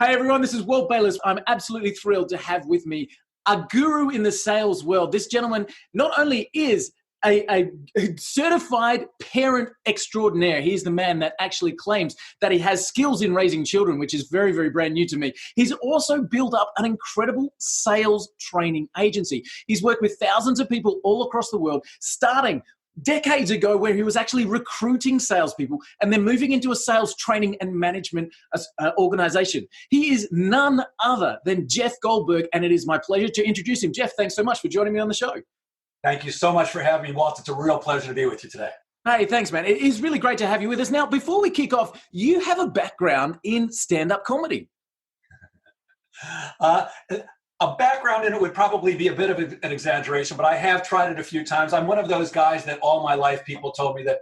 Hey everyone, this is Walt Bayless. I'm absolutely thrilled to have with me a guru in the sales world. This gentleman not only is a certified parent extraordinaire, he's the man that actually claims that he has skills in raising children, which is very, very brand new to me. He's also built up an incredible sales training agency. He's worked with thousands of people all across the world, starting decades ago where he was actually recruiting salespeople and then moving into a sales training and management organization. He is none other than Jeff Goldberg, and it is my pleasure to introduce him. Jeff, thanks so much for joining me on the show. Thank you so much for having me, Walt. It's a real pleasure to be with you today. Hey, thanks, man. It is really great to have you with us. Now, before we kick off, you have a background in stand-up comedy. A background in it would probably be a bit of an exaggeration, but I have tried it a few times. I'm one of those guys that all my life people told me that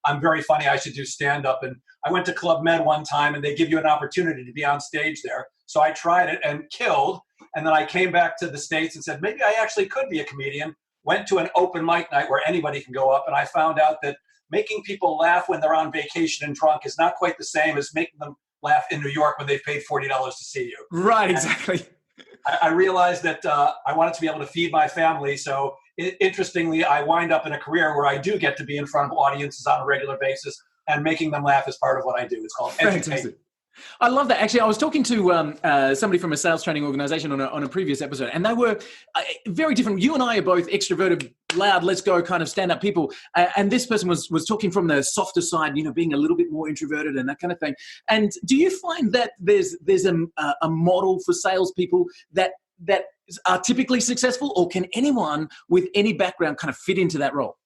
I'm very funny, I should do stand-up. And I went to Club Med one time, and they give you an opportunity to be on stage there. So I tried it and killed. And then I came back to the States and said, maybe I actually could be a comedian. Went to an open mic night where anybody can go up, and I found out that making people laugh when they're on vacation and drunk is not quite the same as making them laugh in New York when they've paid $40 to see you. Right, exactly. I realized that I wanted to be able to feed my family. So interestingly, I wind up in a career where I do get to be in front of audiences on a regular basis, and making them laugh is part of what I do. It's called education. I love that. Actually, I was talking to somebody from a sales training organization on a previous episode, and they were very different. You and I are both extroverted, loud, let's go kind of stand-up people. And this person was talking from the softer side, you know, being a little bit more introverted and that kind of thing. And do you find that there's a model for salespeople that are typically successful, or can anyone with any background kind of fit into that role?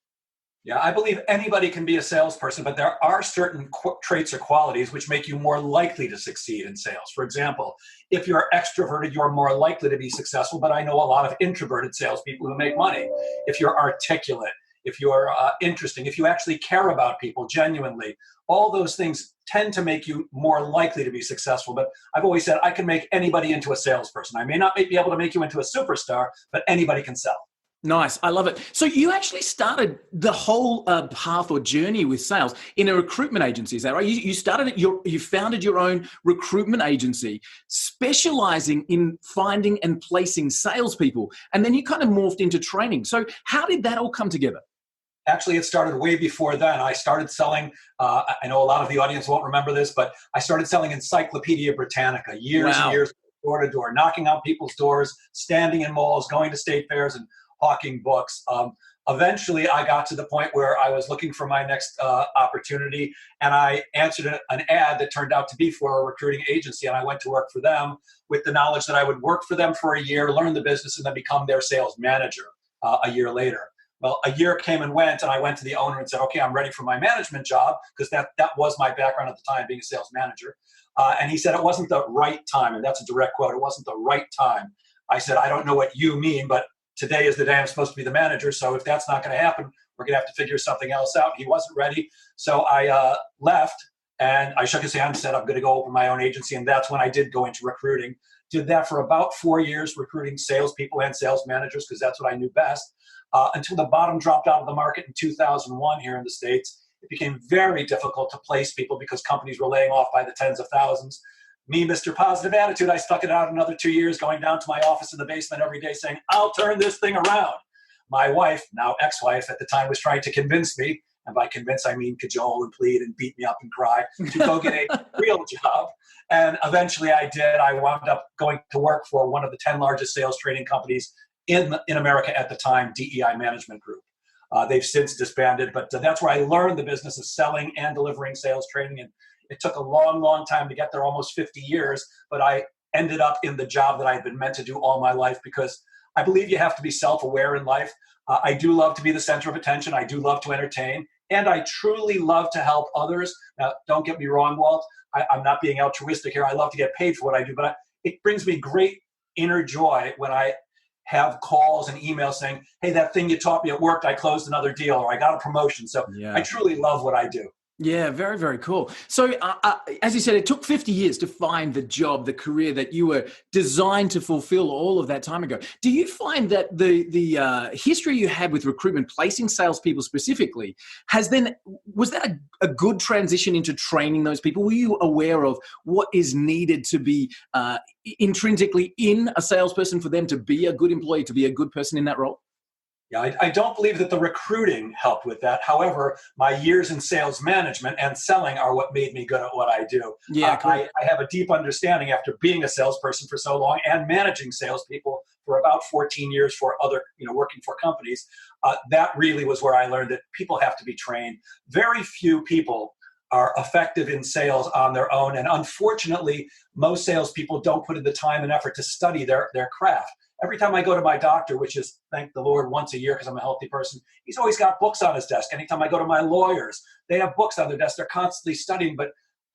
Yeah, I believe anybody can be a salesperson, but there are certain traits or qualities which make you more likely to succeed in sales. For example, if you're extroverted, you're more likely to be successful, but I know a lot of introverted salespeople who make money. If you're articulate, if you're interesting, if you actually care about people genuinely, all those things tend to make you more likely to be successful. But I've always said I can make anybody into a salesperson. I may not be able to make you into a superstar, but anybody can sell. Nice. I love it. So you actually started the whole path or journey with sales in a recruitment agency. Is that right? You founded your own recruitment agency specializing in finding and placing salespeople. And then you kind of morphed into training. So how did that all come together? Actually, it started way before then. I started selling, I know a lot of the audience won't remember this, but I started selling Encyclopedia Britannica years and years, door to door, knocking on people's doors, standing in malls, going to state fairs, and hawking books. Eventually, I got to the point where I was looking for my next opportunity, and I answered an ad that turned out to be for a recruiting agency, and I went to work for them with the knowledge that I would work for them for a year, learn the business, and then become their sales manager a year later. Well, a year came and went, and I went to the owner and said, okay, I'm ready for my management job, because that was my background at the time, being a sales manager. And he said it wasn't the right time, and that's a direct quote. It wasn't the right time. I said, I don't know what you mean, but today is the day I'm supposed to be the manager. So if that's not going to happen, we're going to have to figure something else out. He wasn't ready. So I left, and I shook his hand and said, I'm going to go open my own agency. And that's when I did go into recruiting. Did that for about 4 years, recruiting salespeople and sales managers, because that's what I knew best, until the bottom dropped out of the market in 2001 here in the States. It became very difficult to place people because companies were laying off by the tens of thousands. Me, Mr. Positive Attitude, I stuck it out another 2 years, going down to my office in the basement every day saying, I'll turn this thing around. My wife, now ex-wife at the time, was trying to convince me, and by convince I mean cajole and plead and beat me up and cry, to go get a real job. And eventually I did. I wound up going to work for one of the 10 largest sales training companies in America at the time, DEI Management Group. They've since disbanded, but that's where I learned the business of selling and delivering sales training. And it took a long, long time to get there, almost 50 years, but I ended up in the job that I've been meant to do all my life, because I believe you have to be self-aware in life. I do love to be the center of attention. I do love to entertain, and I truly love to help others. Now, don't get me wrong, Walt. I'm not being altruistic here. I love to get paid for what I do, but it brings me great inner joy when I have calls and emails saying, hey, that thing you taught me, it worked. I closed another deal, or I got a promotion. So I truly love what I do. Yeah, very, very cool. So, as you said, it took 50 years to find the job, the career that you were designed to fulfill all of that time ago. Do you find that the history you had with recruitment, placing salespeople specifically, was that a good transition into training those people? Were you aware of what is needed to be intrinsically in a salesperson for them to be a good employee, to be a good person in that role? Yeah, I don't believe that the recruiting helped with that. However, my years in sales management and selling are what made me good at what I do. Yeah, cool. I have a deep understanding after being a salesperson for so long and managing salespeople for about 14 years for other, working for companies. That really was where I learned that people have to be trained. Very few people are effective in sales on their own. And unfortunately, most salespeople don't put in the time and effort to study their craft. Every time I go to my doctor, which is, thank the Lord, once a year because I'm a healthy person, he's always got books on his desk. Anytime I go to my lawyers, they have books on their desk. They're constantly studying. But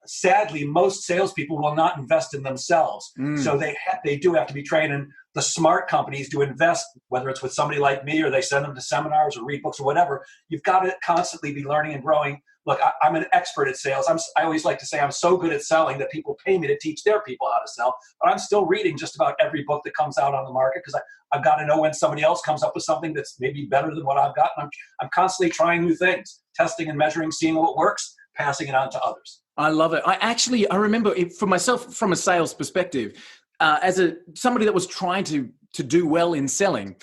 sadly, most salespeople will not invest in themselves. So they do have to be trained. And the smart companies do invest, whether it's with somebody like me or they send them to seminars or read books or whatever. You've got to constantly be learning and growing. Look, I'm an expert at sales. I always like to say I'm so good at selling that people pay me to teach their people how to sell. But I'm still reading just about every book that comes out on the market because I've got to know when somebody else comes up with something that's maybe better than what I've got. And I'm constantly trying new things, testing and measuring, seeing what works, passing it on to others. I love it. I remember for myself from a sales perspective, as somebody that was trying to do well in selling,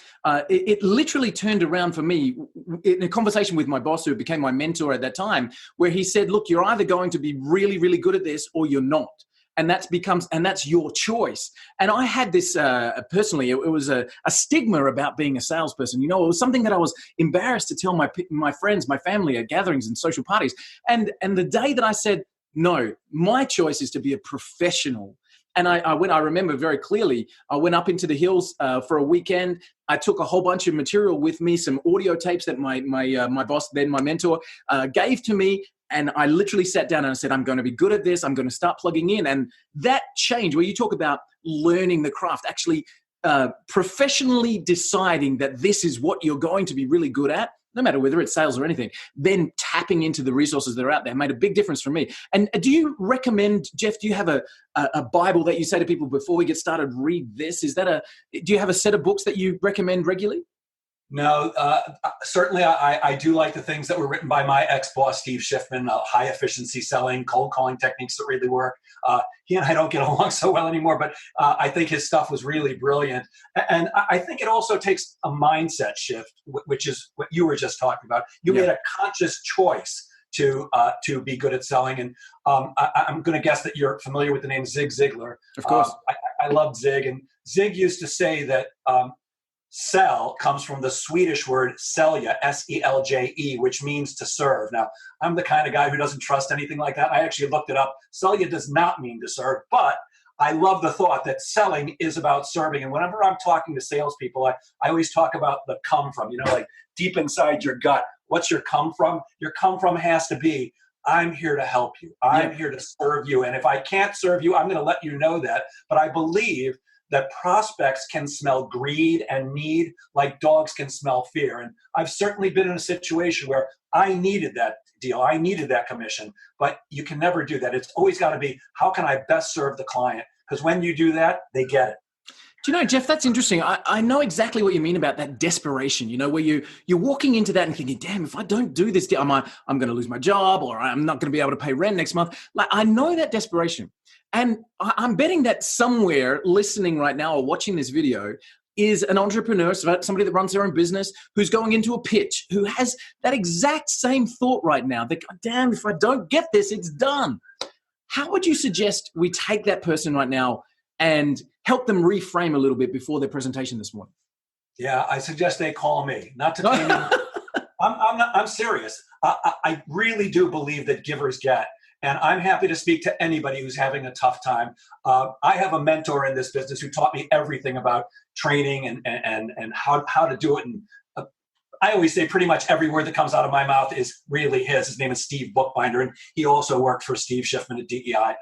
it literally turned around for me in a conversation with my boss, who became my mentor at that time, where he said, look, you're either going to be really, really good at this or you're not. And that's your choice. And I had this personally, it was a stigma about being a salesperson. It was something that I was embarrassed to tell my friends, my family at gatherings and social parties. And the day that I said, no, my choice is to be a professional. And I remember very clearly, I went up into the hills for a weekend. I took a whole bunch of material with me, some audio tapes that my boss, then my mentor, gave to me. And I literally sat down and I said, I'm going to be good at this. I'm going to start plugging in. And that change, where you talk about learning the craft, actually professionally deciding that this is what you're going to be really good at, no matter whether it's sales or anything, then tapping into the resources that are out there made a big difference for me. And do you recommend, Jeff, do you have a Bible that you say to people before we get started, read this? Do you have a set of books that you recommend regularly? No, certainly I do like the things that were written by my ex-boss, Steve Schiffman, high efficiency selling, cold calling techniques that really work. He and I don't get along so well anymore, but I think his stuff was really brilliant. And I think it also takes a mindset shift, which is what you were just talking about. You made a conscious choice to be good at selling. And I'm going to guess that you're familiar with the name Zig Ziglar. Of course. I love Zig. And Zig used to say that sell comes from the Swedish word selja, S-E-L-J-E, which means to serve. Now, I'm the kind of guy who doesn't trust anything like that. I actually looked it up. Selja does not mean to serve, but I love the thought that selling is about serving. And whenever I'm talking to salespeople, I always talk about the come from, like deep inside your gut. What's your come from? Your come from has to be, I'm here to help you. I'm here to serve you. And if I can't serve you, I'm going to let you know that. But I believe that prospects can smell greed and need like dogs can smell fear. And I've certainly been in a situation where I needed that deal. I needed that commission, but you can never do that. It's always got to be, how can I best serve the client? Because when you do that, they get it. Do you know, Jeff, that's interesting. I know exactly what you mean about that desperation, where you're walking into that and thinking, damn, if I don't do this, I'm going to lose my job, or I'm not going to be able to pay rent next month. Like, I know that desperation. And I'm betting that somewhere listening right now or watching this video is an entrepreneur, somebody that runs their own business, who's going into a pitch, who has that exact same thought right now. That, damn, if I don't get this, it's done. How would you suggest we take that person right now and help them reframe a little bit before their presentation this morning? Yeah, I suggest they call me. Not to pay me. I'm serious. I really do believe that givers get. And I'm happy to speak to anybody who's having a tough time. I have a mentor in this business who taught me everything about training and how to do it. And I always say pretty much every word that comes out of my mouth is really his. His name is Steve Bookbinder, and he also worked for Steve Schiffman at DEI.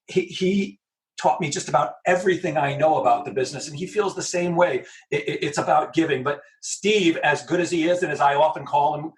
He taught me just about everything I know about the business, and he feels the same way. It's about giving. But Steve, as good as he is, and as I often call him,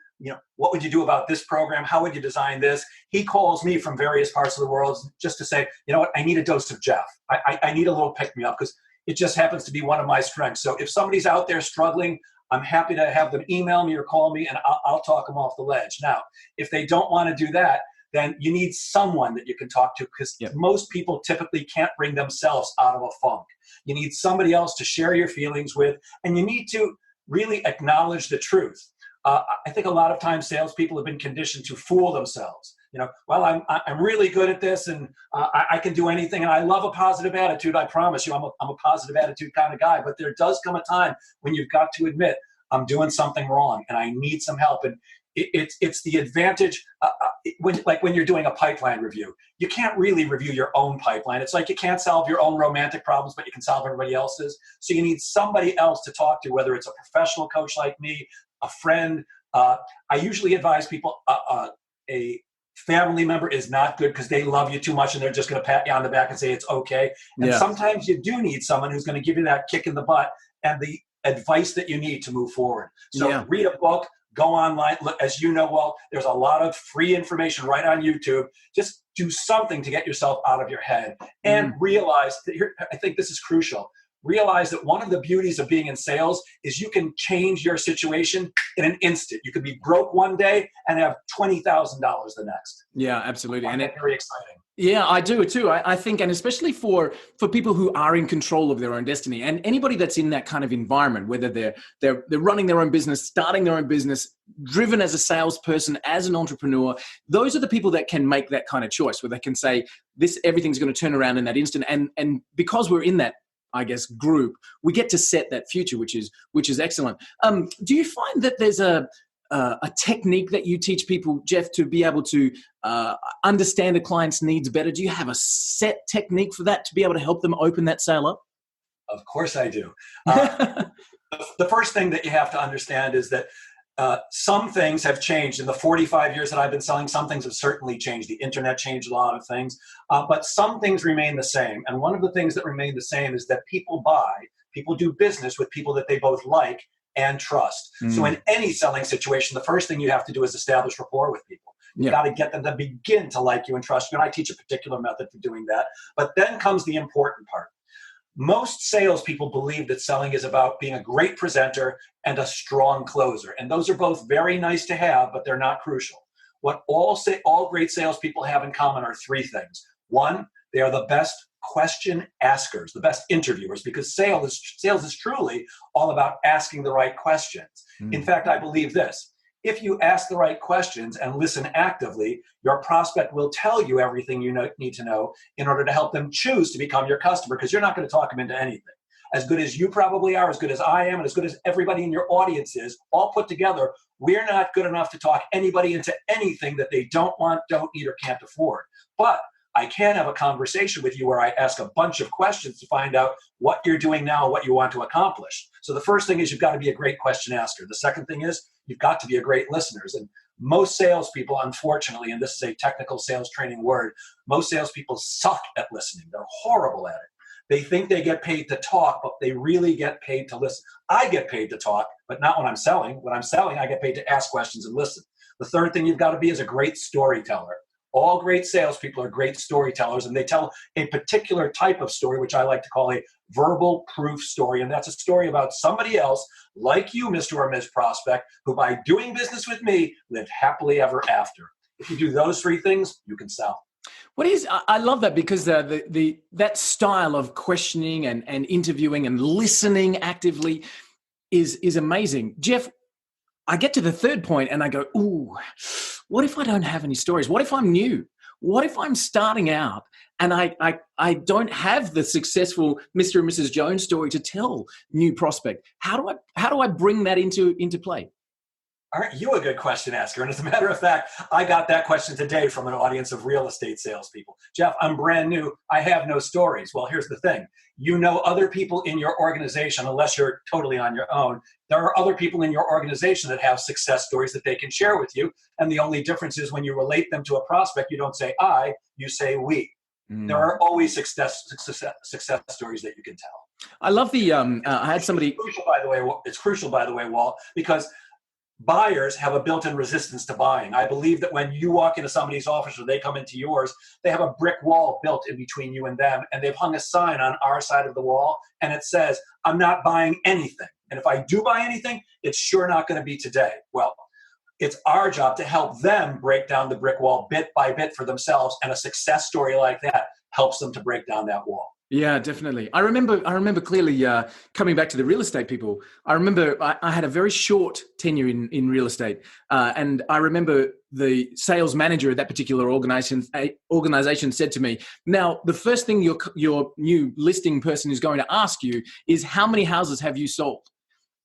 what would you do about this program? How would you design this? He calls me from various parts of the world just to say, you know what, I need a dose of Jeff. I need a little pick me up because it just happens to be one of my strengths. So if somebody's out there struggling, I'm happy to have them email me or call me, and I'll talk them off the ledge. Now, if they don't want to do that, then you need someone that you can talk to, because most people typically can't bring themselves out of a funk. You need somebody else to share your feelings with, and you need to really acknowledge the truth. I think a lot of times salespeople have been conditioned to fool themselves. Well, I'm really good at this, and I can do anything, and I love a positive attitude. I promise you, I'm a positive attitude kind of guy. But there does come a time when you've got to admit, I'm doing something wrong, and I need some help. And it's the advantage when you're doing a pipeline review. You can't really review your own pipeline. It's like you can't solve your own romantic problems, but you can solve everybody else's. So you need somebody else to talk to, whether it's a professional coach like me, a friend. I usually advise people a family member is not good because they love you too much and they're just going to pat you on the back and say it's okay. And sometimes you do need someone who's going to give you that kick in the butt and the advice that you need to move forward. So read a book, go online. Look, as you know, well, there's a lot of free information right on YouTube. Just do something to get yourself out of your head and realize that I think this is crucial. Realize that one of the beauties of being in sales is you can change your situation in an instant. You could be broke one day and have $20,000 the next. Yeah, absolutely. And it's very exciting. Yeah, I do too. I think, and especially for people who are in control of their own destiny, and anybody that's in that kind of environment, whether they're running their own business, starting their own business, driven as a salesperson, as an entrepreneur, those are the people that can make that kind of choice, where they can say, everything's going to turn around in that instant. And because we're in that, I guess, group, we get to set that future, which is excellent. Do you find that there's a technique that you teach people, Jeff, to be able to understand a client's needs better? Do you have a set technique for that to be able to help them open that sale up? Of course I do. The first thing that you have to understand is that some things have changed in the 45 years that I've been selling. Some things have certainly changed. The internet changed a lot of things, but some things remain the same. And one of the things that remain the same is that people do business with people that they both like and trust. So in any selling situation, the first thing you have to do is establish rapport with people. You got to get them to begin to like you and trust you. And I teach a particular method for doing that. But then comes the important part. Most salespeople believe that selling is about being a great presenter and a strong closer. And those are both very nice to have, but they're not crucial. What all great salespeople have in common are three things. One, they are the best question askers, the best interviewers, because sales is truly all about asking the right questions. In fact, I believe this. If you ask the right questions and listen actively, your prospect will tell you everything you need to know in order to help them choose to become your customer, because you're not going to talk them into anything. As good as you probably are, as good as I am, and as good as everybody in your audience is, all put together, we're not good enough to talk anybody into anything that they don't want, don't need, or can't afford. But I can have a conversation with you where I ask a bunch of questions to find out what you're doing now, what you want to accomplish. So the first thing is you've got to be a great question asker. The second thing is you've got to be a great listener. And most salespeople, unfortunately, and this is a technical sales training word, most salespeople suck at listening. They're horrible at it. They think they get paid to talk, but they really get paid to listen. I get paid to talk, but not when I'm selling. When I'm selling, I get paid to ask questions and listen. The third thing you've got to be is a great storyteller. All great salespeople are great storytellers, and they tell a particular type of story, which I like to call a verbal proof story. And that's a story about somebody else like you, Mr. or Ms. Prospect, who by doing business with me lived happily ever after. If you do those three things, you can sell. I love that, because that style of questioning and interviewing and listening actively is amazing. Jeff, I get to the third point and I go, ooh, what if I don't have any stories? What if I'm new? What if I'm starting out and I don't have the successful Mr. and Mrs. Jones story to tell new prospect? How do I bring that into play? Aren't you a good question asker? And as a matter of fact, I got that question today from an audience of real estate salespeople. Jeff, I'm brand new. I have no stories. Well, here's the thing. You know other people in your organization, unless you're totally on your own. There are other people in your organization that have success stories that they can share with you. And the only difference is when you relate them to a prospect, you don't say I, you say we. There are always success stories that you can tell. I love the, I had somebody. It's crucial, by the way, Walt, because buyers have a built-in resistance to buying. I believe that when you walk into somebody's office or they come into yours, they have a brick wall built in between you and them, and they've hung a sign on our side of the wall, and it says, I'm not buying anything. And if I do buy anything, it's sure not going to be today. Well, it's our job to help them break down the brick wall bit by bit for themselves, and a success story like that helps them to break down that wall. Yeah, definitely. I remember clearly coming back to the real estate people. I remember I had a very short tenure in real estate, and I remember the sales manager at that particular organization said to me, "Now, the first thing your new listing person is going to ask you is how many houses have you sold?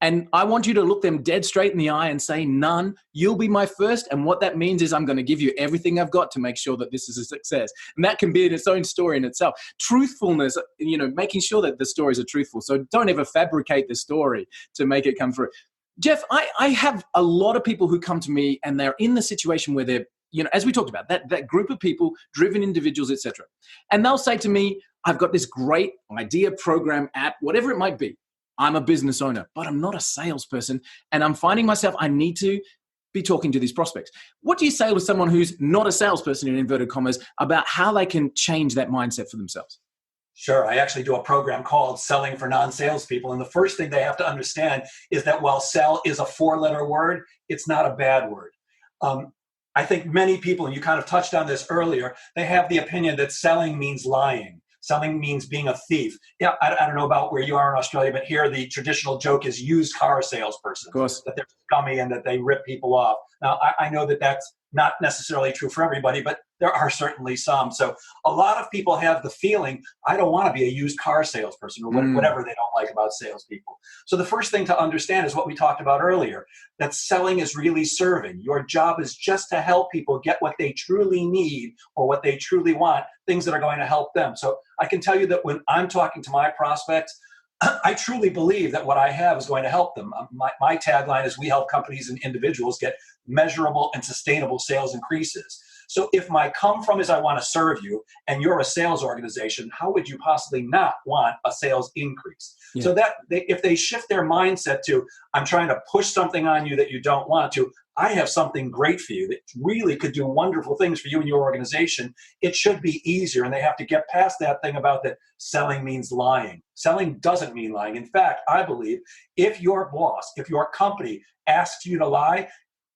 And I want you to look them dead straight in the eye and say, none. You'll be my first. And what that means is I'm going to give you everything I've got to make sure that this is a success." And that can be in its own story in itself. Truthfulness, making sure that the stories are truthful. So don't ever fabricate the story to make it come through. Jeff, I have a lot of people who come to me and they're in the situation where they're, as we talked about, that group of people, driven individuals, etc. And they'll say to me, I've got this great idea, program, app, whatever it might be. I'm a business owner, but I'm not a salesperson. And I'm finding myself, I need to be talking to these prospects. What do you say to someone who's not a salesperson, in inverted commas, about how they can change that mindset for themselves? Sure. I actually do a program called Selling for Non-Salespeople. And the first thing they have to understand is that while sell is a 4-letter word, it's not a bad word. I think many people, and you kind of touched on this earlier, they have the opinion that selling means lying. Selling means being a thief. Yeah, I don't know about where you are in Australia, but here the traditional joke is used car salesperson. Of course. That they're scummy and that they rip people off. Now, I know that that's not necessarily true for everybody, but there are certainly some. So a lot of people have the feeling, I don't want to be a used car salesperson or whatever they don't like about salespeople. So the first thing to understand is what we talked about earlier, that selling is really serving. Your job is just to help people get what they truly need or what they truly want, things that are going to help them. So I can tell you that when I'm talking to my prospects, I truly believe that what I have is going to help them. My tagline is, we help companies and individuals get measurable and sustainable sales increases. So if my come from is I want to serve you and you're a sales organization, how would you possibly not want a sales increase? Yeah. So that if they shift their mindset to, I'm trying to push something on you that you don't want to, I have something great for you that really could do wonderful things for you and your organization, it should be easier. And they have to get past that thing about that selling means lying. Selling doesn't mean lying. In fact, I believe if your boss, if your company asks you to lie,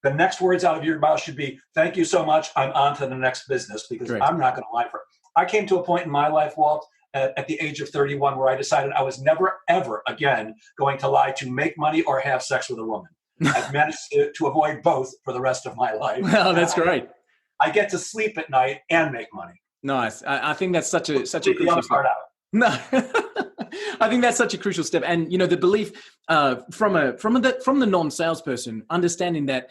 the next words out of your mouth should be, thank you so much, I'm on to the next business, because Great. I'm not going to lie for it. I came to a point in my life, Walt, at the age of 31, where I decided I was never, ever again going to lie to make money or have sex with a woman. I've managed to avoid both for the rest of my life. Well, that's great. I get to sleep at night and make money. Nice. I think that's such a crucial part out. No, I think that's such a crucial step. And, the belief from the non-salesperson, understanding that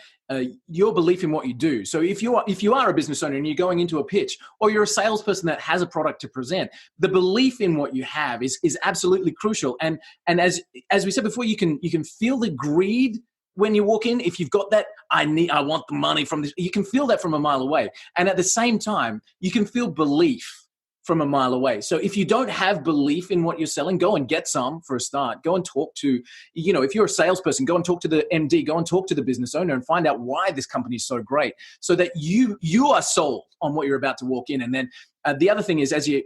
your belief in what you do. So if you are a business owner and you're going into a pitch, or you're a salesperson that has a product to present, the belief in what you have is absolutely crucial. And as we said before, you can feel the greed when you walk in. If you've got that, I want the money from this, you can feel that from a mile away. And at the same time, you can feel belief from a mile away. So if you don't have belief in what you're selling, go and get some for a start. Go and talk to, if you're a salesperson, go and talk to the MD, go and talk to the business owner and find out why this company is so great, so that you are sold on what you're about to walk in. And then the other thing is, as you're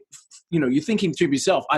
thinking to yourself, I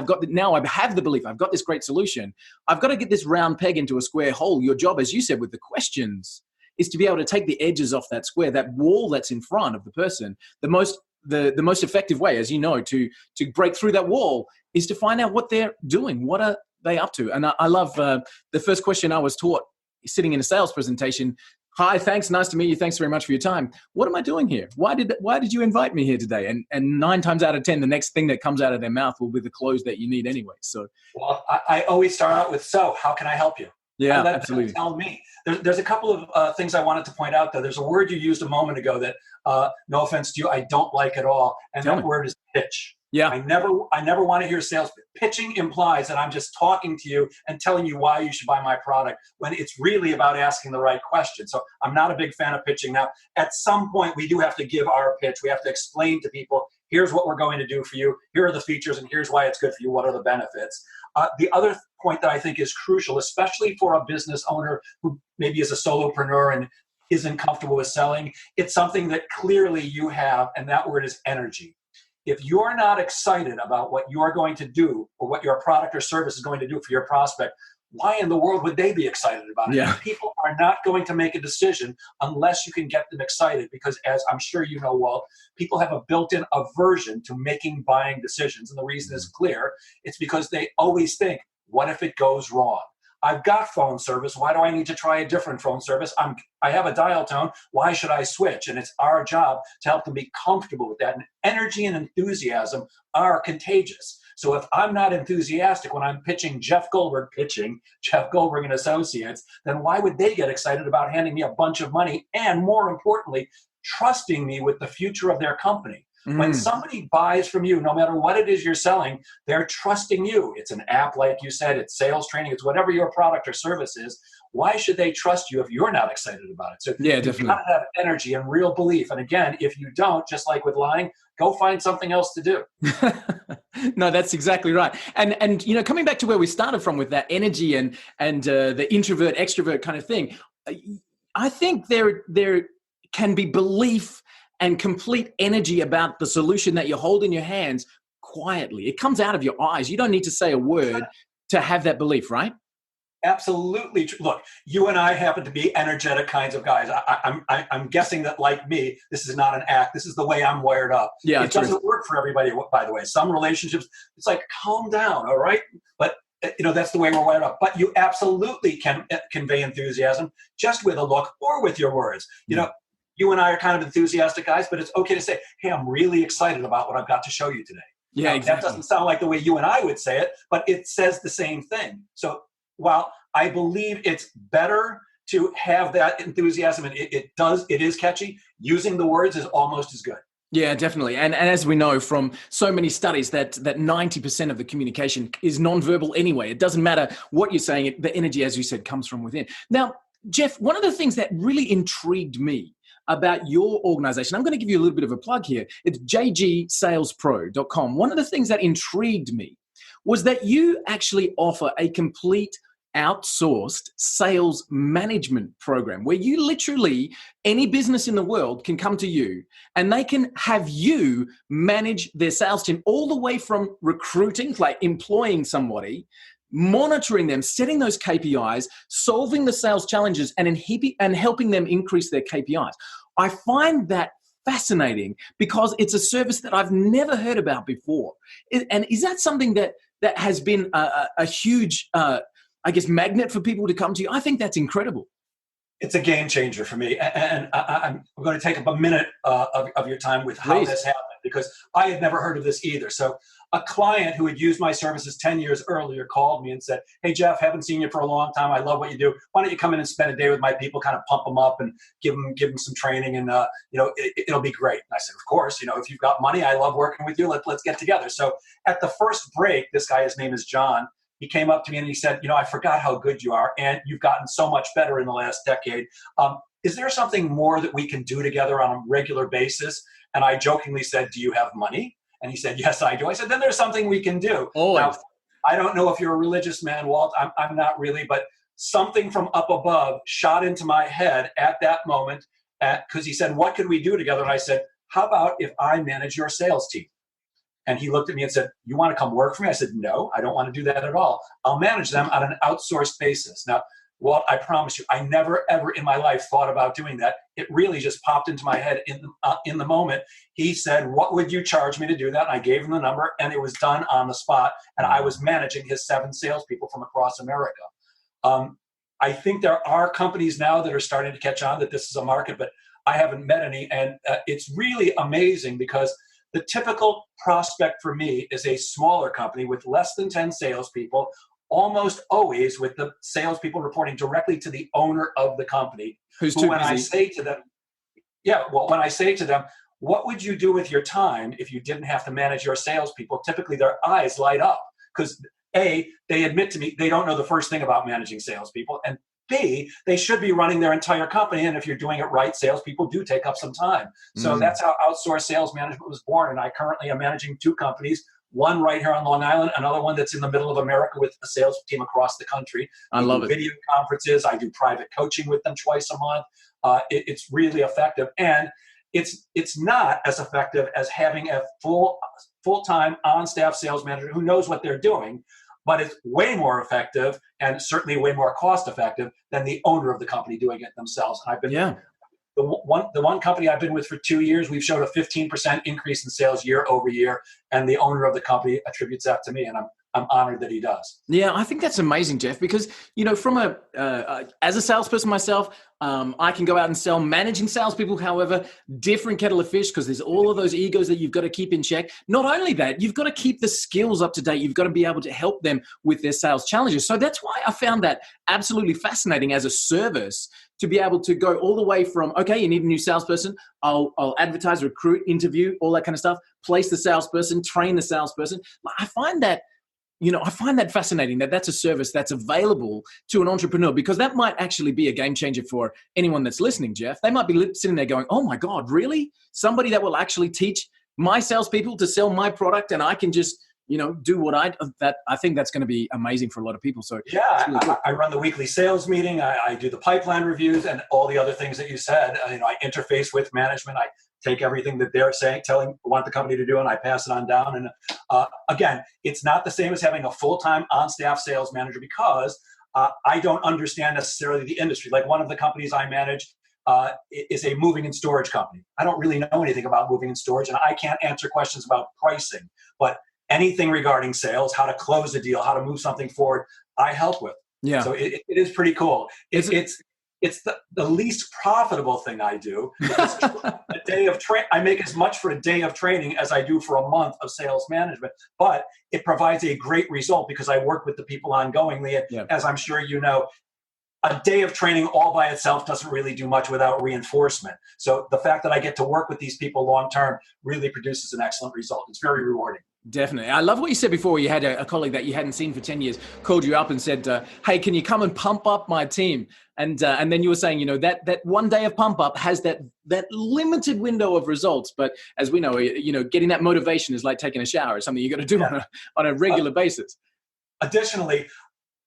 have the belief, I've got this great solution. I've got to get this round peg into a square hole. Your job, as you said, with the questions, is to be able to take the edges off that square, that wall that's in front of the person. The most effective way, as you know, to break through that wall is to find out what they're doing. What are they up to? And I love the first question I was taught sitting in a sales presentation. Hi, thanks. Nice to meet you. Thanks very much for your time. What am I doing here? Why did you invite me here today? And 9 times out of 10, the next thing that comes out of their mouth will be the close that you need anyway. So, well, I always start out with, so how can I help you? Yeah, absolutely. Tell me. There's a couple of things I wanted to point out, though. There's a word you used a moment ago that, no offense to you, I don't like at all. And that word is pitch. Yeah. I never want to hear sales. Pitching implies that I'm just talking to you and telling you why you should buy my product, when it's really about asking the right question. So I'm not a big fan of pitching. Now, at some point, we do have to give our pitch. We have to explain to people, here's what we're going to do for you. Here are the features and here's why it's good for you. What are the benefits? The other point that I think is crucial, especially for a business owner who maybe is a solopreneur and isn't comfortable with selling, it's something that clearly you have, and that word is energy. If you're not excited about what you're going to do or what your product or service is going to do for your prospect, why in the world would they be excited about it? Yeah. People are not going to make a decision unless you can get them excited, because as I'm sure you know, Walt, people have a built-in aversion to making buying decisions. And the reason is clear. It's because they always think, what if it goes wrong? I've got phone service. Why do I need to try a different phone service? I have a dial tone. Why should I switch? And it's our job to help them be comfortable with that. And energy and enthusiasm are contagious. So if I'm not enthusiastic when I'm pitching Jeff Goldberg and Associates, then why would they get excited about handing me a bunch of money and, more importantly, trusting me with the future of their company? When somebody buys from you, no matter what it is you're selling, they're trusting you. It's an app, like you said, it's sales training, it's whatever your product or service is. Why should they trust you if you're not excited about it? So yeah, definitely. You've got to have energy and real belief. And again, if you don't, just like with lying, go find something else to do. No, that's exactly right. And you know, coming back to where we started from with that energy and the introvert extrovert kind of thing, I think there can be belief and complete energy about the solution that you hold in your hands quietly. It comes out of your eyes. You don't need to say a word to have that belief, right? Absolutely true. Look, you and I happen to be energetic kinds of guys. I'm guessing that, like me, this is not an act. This is the way I'm wired up. Yeah, it doesn't work for everybody, by the way. Some relationships, it's like, calm down, all right? But that's the way we're wired up. But you absolutely can convey enthusiasm just with a look or with your words. You and I are kind of enthusiastic guys, but it's okay to say, hey, I'm really excited about what I've got to show you today. Yeah, now, exactly. That doesn't sound like the way you and I would say it, but it says the same thing. So while I believe it's better to have that enthusiasm, and it is catchy, using the words is almost as good. Yeah, definitely. And as we know from so many studies that 90% of the communication is nonverbal anyway. It doesn't matter what you're saying. The energy, as you said, comes from within. Now, Jeff, one of the things that really intrigued me about your organization, I'm going to give you a little bit of a plug here. It's jgsalespro.com. One of the things that intrigued me was that you actually offer a complete outsourced sales management program where you literally, any business in the world can come to you and they can have you manage their sales team all the way from recruiting, like employing somebody, monitoring them, setting those KPIs, solving the sales challenges, and helping them increase their KPIs. I find that fascinating because it's a service that I've never heard about before. And is that something that has been a huge, magnet for people to come to you? I think that's incredible. It's a game changer for me. And I'm going to take up a minute of your time with how this happened, because I had never heard of this either. So a client who had used my services 10 years earlier called me and said, hey, Jeff, haven't seen you for a long time. I love what you do. Why don't you come in and spend a day with my people, kind of pump them up and give them some training, and it'll be great. And I said, of course, if you've got money, I love working with you. Let's get together. So at the first break, this guy, his name is John, he came up to me and he said, I forgot how good you are, and you've gotten so much better in the last decade. Is there something more that we can do together on a regular basis? And I jokingly said, do you have money? And he said, yes, I do. I said, then there's something we can do. Now, I don't know if you're a religious man, Walt. I'm not really, but something from up above shot into my head at that moment, because he said, what could we do together? And I said, how about if I manage your sales team? And he looked at me and said, you want to come work for me? I said, no, I don't want to do that at all. I'll manage them on an outsourced basis. Now, Walt, I promise you, I never, ever in my life thought about doing that. It really just popped into my head in the moment. He said, what would you charge me to do that? And I gave him the number, and it was done on the spot. And I was managing his 7 salespeople from across America. I think there are companies now that are starting to catch on that this is a market, but I haven't met any. And it's really amazing, because the typical prospect for me is a smaller company with less than 10 salespeople, almost always with the salespeople reporting directly to the owner of the company. Who's too busy. When I say to them, what would you do with your time if you didn't have to manage your salespeople? Typically their eyes light up, because A, they admit to me they don't know the first thing about managing salespeople, and B, they should be running their entire company. And if you're doing it right, salespeople do take up some time. So that's how outsourced sales management was born. And I currently am managing 2 companies, one right here on Long Island, another one that's in the middle of America with a sales team across the country. I love it. Video conferences. I do private coaching with them twice a month. It's really effective. And it's not as effective as having a full-time on-staff sales manager who knows what they're doing, but it's way more effective and certainly way more cost-effective than the owner of the company doing it themselves. And I've been the one company I've been with for 2 years, we've showed a 15% increase in sales year over year, and the owner of the company attributes that to me, and I'm honored that he does. Yeah, I think that's amazing, Jeff, because, from as a salesperson myself, I can go out and sell. Managing salespeople, however, different kettle of fish, because there's all of those egos that you've got to keep in check. Not only that, you've got to keep the skills up to date. You've got to be able to help them with their sales challenges. So that's why I found that absolutely fascinating as a service, to be able to go all the way from, okay, you need a new salesperson, I'll advertise, recruit, interview, all that kind of stuff, place the salesperson, train the salesperson. I find that fascinating, that that's a service that's available to an entrepreneur, because that might actually be a game changer for anyone that's listening, Jeff. They might be sitting there going, oh my God, really? Somebody that will actually teach my salespeople to sell my product, and I can just, do what I think that's going to be amazing for a lot of people. So yeah, really cool. I run the weekly sales meeting. I do the pipeline reviews and all the other things that you said. I interface with management. I take everything that they're saying, want the company to do, and I pass it on down. And again, it's not the same as having a full-time on-staff sales manager, because I don't understand necessarily the industry. Like, one of the companies I manage is a moving and storage company. I don't really know anything about moving and storage, and I can't answer questions about pricing. But anything regarding sales, how to close a deal, how to move something forward, I help with. Yeah. So it is pretty cool. It's the least profitable thing I do. A day of I make as much for a day of training as I do for a month of sales management, but it provides a great result because I work with the people ongoingly. As I'm sure you know, a day of training all by itself doesn't really do much without reinforcement. So the fact that I get to work with these people long-term really produces an excellent result. It's very rewarding. Definitely. I love what you said before. You had a colleague that you hadn't seen for 10 years called you up and said, hey, can you come and pump up my team? And then you were saying, that one day of pump up has that limited window of results. But as we know, getting that motivation is like taking a shower. It's something you got to do on a regular basis. Additionally,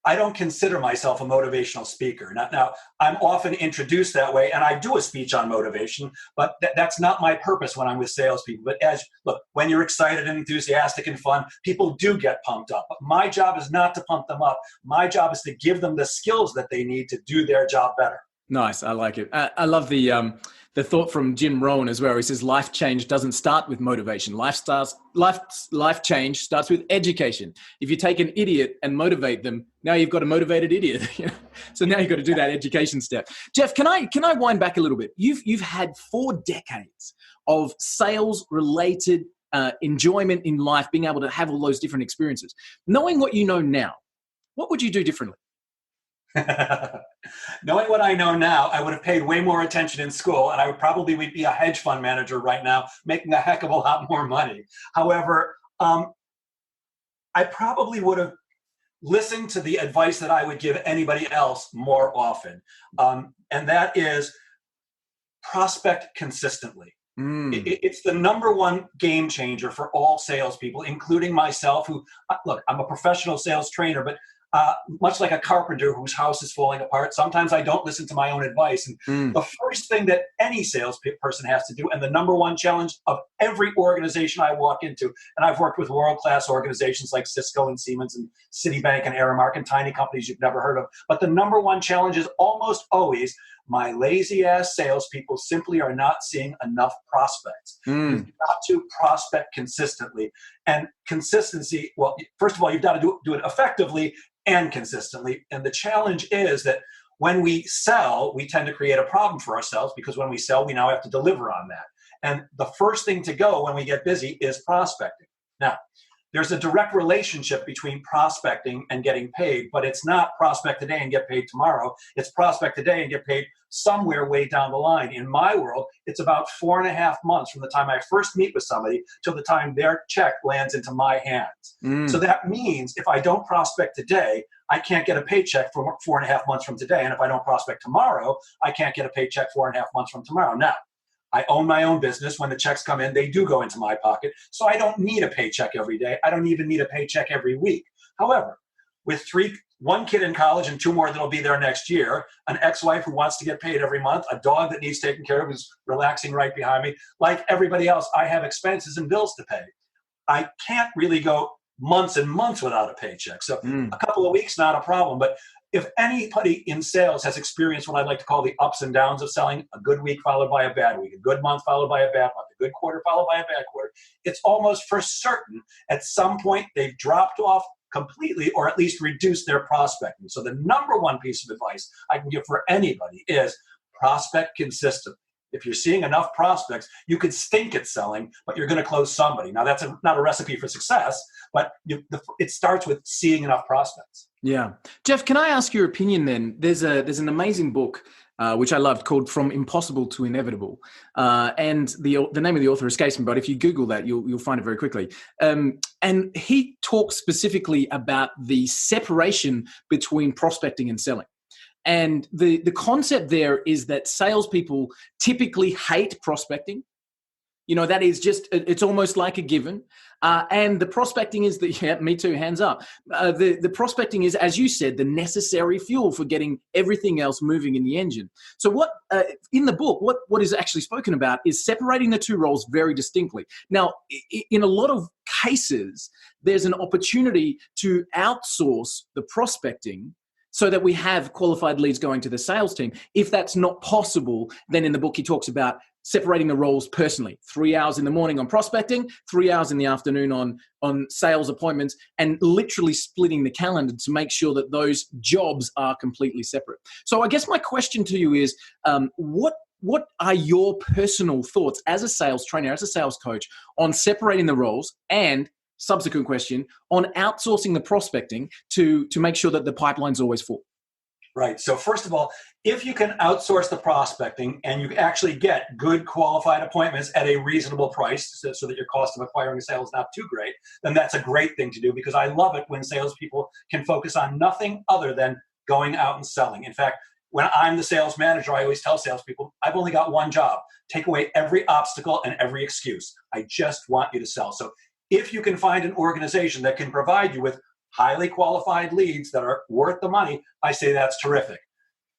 I don't consider myself a motivational speaker. Now, I'm often introduced that way, and I do a speech on motivation, but that's not my purpose when I'm with salespeople. But when you're excited and enthusiastic and fun, people do get pumped up. But my job is not to pump them up. My job is to give them the skills that they need to do their job better. Nice. I like it. I love the thought from Jim Rohn as well. He says, life change doesn't start with motivation. Life change starts with education. If you take an idiot and motivate them, now you've got a motivated idiot. So now you've got to do that education step. Jeff, can I wind back a little bit? You've had 4 decades of sales related enjoyment in life, being able to have all those different experiences. Knowing what you know now, what would you do differently? Knowing what I know now, I would have paid way more attention in school, and I would probably be a hedge fund manager right now, making a heck of a lot more money. However, I probably would have listened to the advice that I would give anybody else more often, and that is prospect consistently. It's the number one game changer for all salespeople, including myself, who, look, I'm a professional sales trainer, but much like a carpenter whose house is falling apart, sometimes I don't listen to my own advice. And the first thing that any salesperson has to do, and the number one challenge of every organization I walk into, and I've worked with world-class organizations like Cisco and Siemens and Citibank and Aramark and tiny companies you've never heard of, but the number one challenge is almost always, my lazy-ass salespeople simply are not seeing enough prospects. You've got to prospect consistently. And consistency, well, first of all, you've got to do it effectively and consistently. And the challenge is that when we sell, we tend to create a problem for ourselves, because when we sell, we now have to deliver on that. And the first thing to go when we get busy is prospecting. Now, there's a direct relationship between prospecting and getting paid, but it's not prospect today and get paid tomorrow. It's prospect today and get paid somewhere way down the line. In my world, it's about 4.5 months from the time I first meet with somebody till the time their check lands into my hands. So that means if I don't prospect today, I can't get a paycheck for 4.5 months from today. And if I don't prospect tomorrow, I can't get a paycheck 4.5 months from tomorrow. Now, I own my own business. When the checks come in, they do go into my pocket. So I don't need a paycheck every day. I don't even need a paycheck every week. However, with one kid in college and 2 more that'll be there next year, an ex-wife who wants to get paid every month, a dog that needs taken care of who's relaxing right behind me, like everybody else, I have expenses and bills to pay. I can't really go months and months without a paycheck. So a couple of weeks, not a problem. But if anybody in sales has experienced what I like to call the ups and downs of selling, a good week followed by a bad week, a good month followed by a bad month, a good quarter followed by a bad quarter, it's almost for certain at some point they've dropped off completely or at least reduced their prospecting. So the number one piece of advice I can give for anybody is prospect consistently. If you're seeing enough prospects, you could stink at selling, but you're going to close somebody. Now, that's not a recipe for success, but it starts with seeing enough prospects. Yeah. Jeff, can I ask your opinion then? There's an amazing book, which I loved, called From Impossible to Inevitable. And the name of the author escapes me, but if you Google that, you'll find it very quickly. And he talks specifically about the separation between prospecting and selling. And the concept there is that salespeople typically hate prospecting. You know, that is just, it's almost like a given. And the prospecting is me too, hands up. The prospecting is, as you said, the necessary fuel for getting everything else moving in the engine. So what, in the book, what is actually spoken about is separating the two roles very distinctly. Now, in a lot of cases, there's an opportunity to outsource the prospecting so that we have qualified leads going to the sales team. If that's not possible, then in the book he talks about separating the roles personally. 3 hours in the morning on prospecting, 3 hours in the afternoon on sales appointments, and literally splitting the calendar to make sure that those jobs are completely separate. So I guess my question to you is, what are your personal thoughts as a sales trainer, as a sales coach, on separating the roles, and subsequent question, on outsourcing the prospecting to make sure that the pipeline's always full? Right. So first of all, if you can outsource the prospecting and you actually get good qualified appointments at a reasonable price so that your cost of acquiring a sale is not too great, then that's a great thing to do, because I love it when salespeople can focus on nothing other than going out and selling. In fact, when I'm the sales manager, I always tell salespeople, I've only got one job: take away every obstacle and every excuse. I just want you to sell. So if you can find an organization that can provide you with highly qualified leads that are worth the money, I say that's terrific.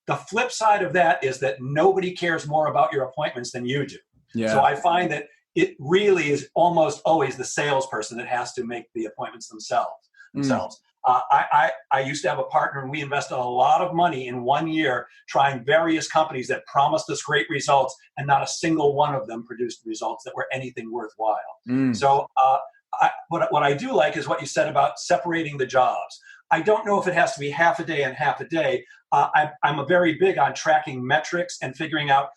The flip side of that is that nobody cares more about your appointments than you do. Yeah. So I find that it really is almost always the salesperson that has to make the appointments themselves. I used to have a partner, and we invested a lot of money in 1 year trying various companies that promised us great results, and not a single one of them produced results that were anything worthwhile. So what I do like is what you said about separating the jobs. I don't know if it has to be half a day and half a day. I'm a very big on tracking metrics and figuring out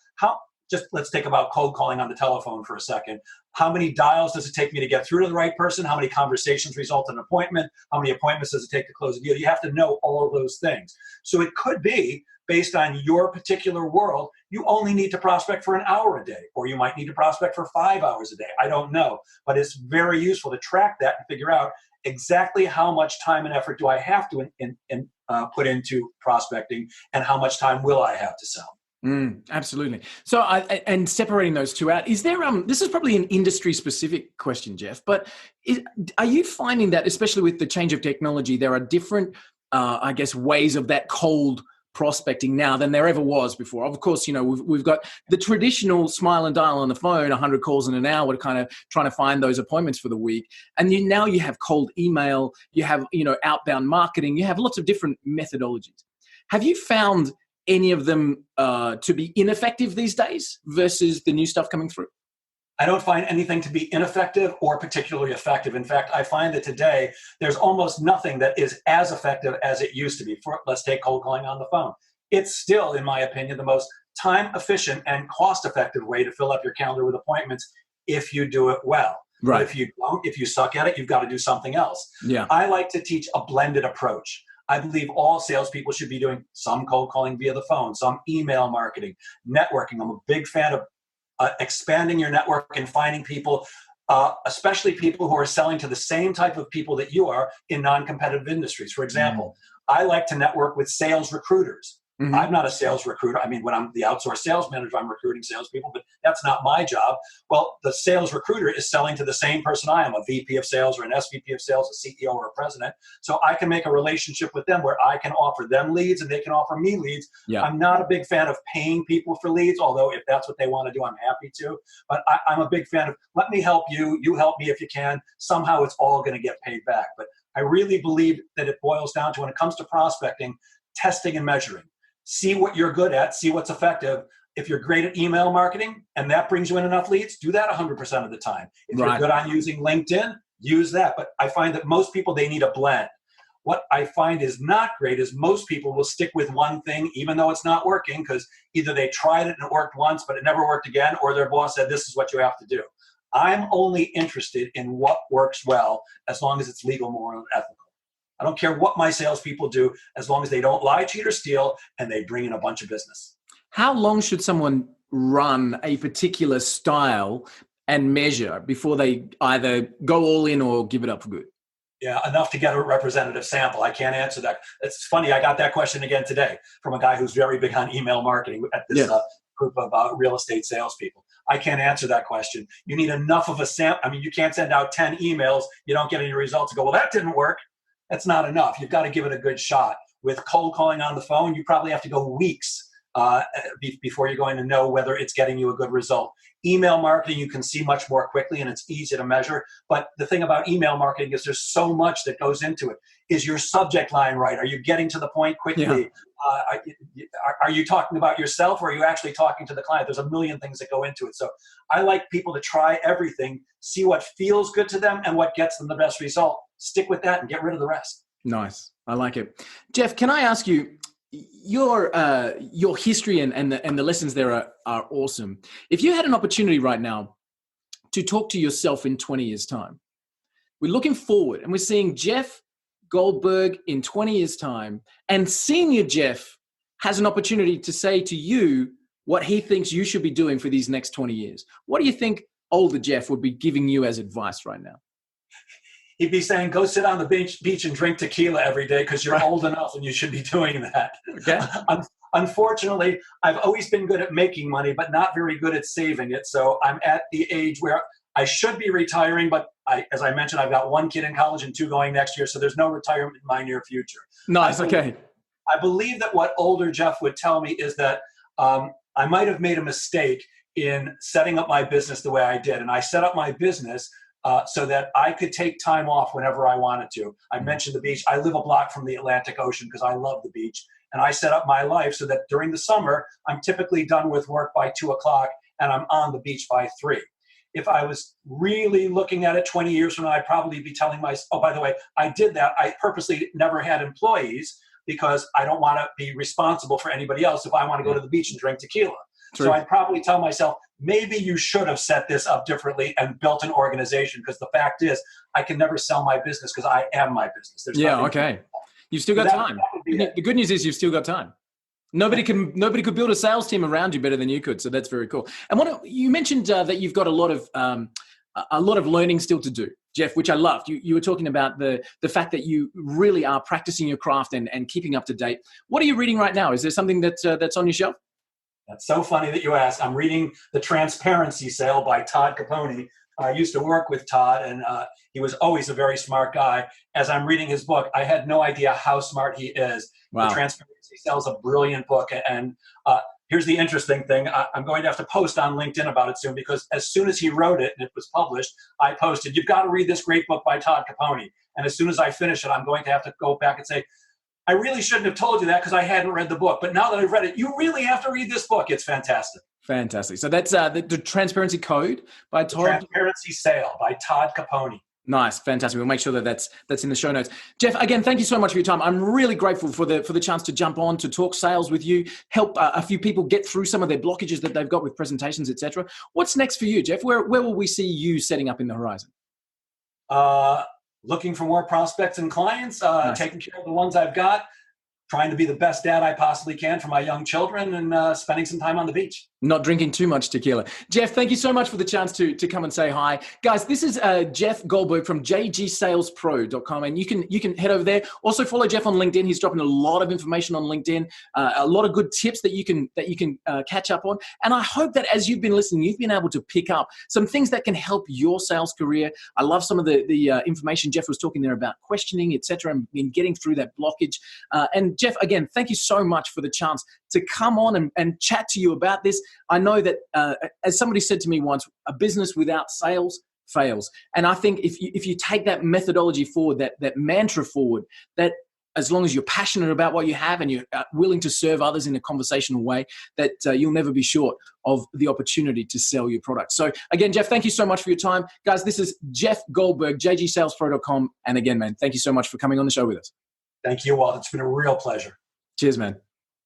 let's think about cold calling on the telephone for a second. How many dials does it take me to get through to the right person? How many conversations result in an appointment? How many appointments does it take to close a deal? You have to know all of those things. So it could be, based on your particular world, you only need to prospect for an hour a day, or you might need to prospect for 5 hours a day. I don't know, but it's very useful to track that and figure out exactly how much time and effort do I have to put into prospecting, and how much time will I have to sell. Absolutely. So, and separating those two out, is there, this is probably an industry specific question, Jeff, but are you finding that, especially with the change of technology, there are different, ways of that cold prospecting now than there ever was before? Of course, we've got the traditional smile and dial on the phone, 100 calls in an hour, kind of trying to find those appointments for the week. And now you have cold email, you have, outbound marketing, you have lots of different methodologies. Have you found any of them to be ineffective these days versus the new stuff coming through? I don't find anything to be ineffective or particularly effective. In fact, I find that today there's almost nothing that is as effective as it used to be. Let's take cold calling on the phone. It's still, in my opinion, the most time efficient and cost effective way to fill up your calendar with appointments if you do it well. Right. But if you don't, if you suck at it, you've got to do something else. Yeah. I like to teach a blended approach. I believe all salespeople should be doing some cold calling via the phone, some email marketing, networking. I'm a big fan of expanding your network and finding people, especially people who are selling to the same type of people that you are in non-competitive industries. For example, I like to network with sales recruiters. I'm not a sales recruiter. I mean, when I'm the outsourced sales manager, I'm recruiting salespeople, but that's not my job. Well, the sales recruiter is selling to the same person I am, a VP of sales or an SVP of sales, a CEO or a president. So I can make a relationship with them where I can offer them leads and they can offer me leads. Yeah. I'm not a big fan of paying people for leads, although if that's what they want to do, I'm happy to. But I'm a big fan of let me help you, you help me if you can. Somehow it's all going to get paid back. But I really believe that it boils down to, when it comes to prospecting, testing and measuring. See what you're good at, see what's effective. If you're great at email marketing and that brings you in enough leads, do that 100% of the time. If you're good on using LinkedIn, use that. But I find that most people, they need a blend. What I find is not great is most people will stick with one thing even though it's not working, because either they tried it and it worked once but it never worked again, or their boss said this is what you have to do. I'm only interested in what works well as long as it's legal, moral, and ethical. I don't care what my salespeople do, as long as they don't lie, cheat, or steal, and they bring in a bunch of business. How long should someone run a particular style and measure before they either go all in or give it up for good? Yeah, enough to get a representative sample. I can't answer that. It's funny, I got that question again today from a guy who's very big on email marketing at this group of real estate salespeople. I can't answer that question. You need enough of a sample. I mean, you can't send out 10 emails, you don't get any results, and go, well, that didn't work. That's not enough. You've got to give it a good shot. With cold calling on the phone, you probably have to go weeks before you're going to know whether it's getting you a good result. Email marketing, you can see much more quickly and it's easy to measure. But the thing about email marketing is there's so much that goes into it. Is your subject line right? Are you getting to the point quickly? Yeah. Are you talking about yourself, or are you actually talking to the client? There's a million things that go into it. So I like people to try everything, see what feels good to them and what gets them the best result. Stick with that and get rid of the rest. Nice. I like it. Jeff, can I ask you, your history and the lessons there are awesome. If you had an opportunity right now to talk to yourself in 20 years' time, we're looking forward and we're seeing Jeff Goldberg in 20 years' time, and senior Jeff has an opportunity to say to you what he thinks you should be doing for these next 20 years. What do you think older Jeff would be giving you as advice right now? He'd be saying, go sit on the beach and drink tequila every day because you're old enough and you should be doing that. Okay. Unfortunately, I've always been good at making money, but not very good at saving it. So I'm at the age where I should be retiring, but as I mentioned, I've got one kid in college and 2 going next year. So there's no retirement in my near future. Nice. Okay. I believe that what older Jeff would tell me is that I might have made a mistake in setting up my business the way I did. And I set up my business so that I could take time off whenever I wanted to. I mentioned the beach. I live a block from the Atlantic Ocean because I love the beach. And I set up my life so that during the summer, I'm typically done with work by 2 o'clock and I'm on the beach by 3. If I was really looking at it 20 years from now, I'd probably be telling myself, oh, by the way, I did that. I purposely never had employees because I don't want to be responsible for anybody else if I want to go to the beach and drink tequila. True. So I'd probably tell myself, maybe you should have set this up differently and built an organization, because the fact is I can never sell my business because I am my business. There's okay. You've still got time. The good news is you've still got time. Nobody could build a sales team around you better than you could. So that's very cool. And you mentioned that you've got a lot of learning still to do, Jeff, which I loved. You were talking about the fact that you really are practicing your craft and keeping up to date. What are you reading right now? Is there something that's on your shelf? That's so funny that you asked. I'm reading The Transparency Sale by Todd Capone. I used to work with Todd, and he was always a very smart guy. As I'm reading his book, I had no idea how smart he is. Wow. The Transparency Sale is a brilliant book. And here's the interesting thing. I'm going to have to post on LinkedIn about it soon, because as soon as he wrote it and it was published, I posted, you've got to read this great book by Todd Capone. And as soon as I finish it, I'm going to have to go back and say, I really shouldn't have told you that because I hadn't read the book. But now that I've read it, you really have to read this book. It's fantastic. Fantastic. So that's the Transparency Code by Todd. Transparency Sale by Todd Capone. Nice. Fantastic. We'll make sure that that's in the show notes. Jeff, again, thank you so much for your time. I'm really grateful for the chance to jump on to talk sales with you, help a few people get through some of their blockages that they've got with presentations, etc. What's next for you, Jeff? Where will we see you setting up in the horizon? looking for more prospects and clients, Nice. taking care of the ones I've got, trying to be the best dad I possibly can for my young children, and spending some time on the beach. Not drinking too much tequila. Jeff, thank you so much for the chance to come and say hi. Guys, this is Jeff Goldberg from jgsalespro.com, and you can head over there. Also follow Jeff on LinkedIn. He's dropping a lot of information on LinkedIn, a lot of good tips that you can catch up on. And I hope that as you've been listening, you've been able to pick up some things that can help your sales career. I love some of the information Jeff was talking there about questioning, etc., and getting through that blockage. And Jeff, again, thank you so much for the chance to come on and chat to you about this. I know that, as somebody said to me once, a business without sales fails. And I think if you take that methodology forward, that mantra forward, that as long as you're passionate about what you have and you're willing to serve others in a conversational way, that you'll never be short of the opportunity to sell your product. So again, Jeff, thank you so much for your time. Guys, this is Jeff Goldberg, jgsalespro.com. And again, man, thank you so much for coming on the show with us. Thank you, Walt. It's been a real pleasure. Cheers, man.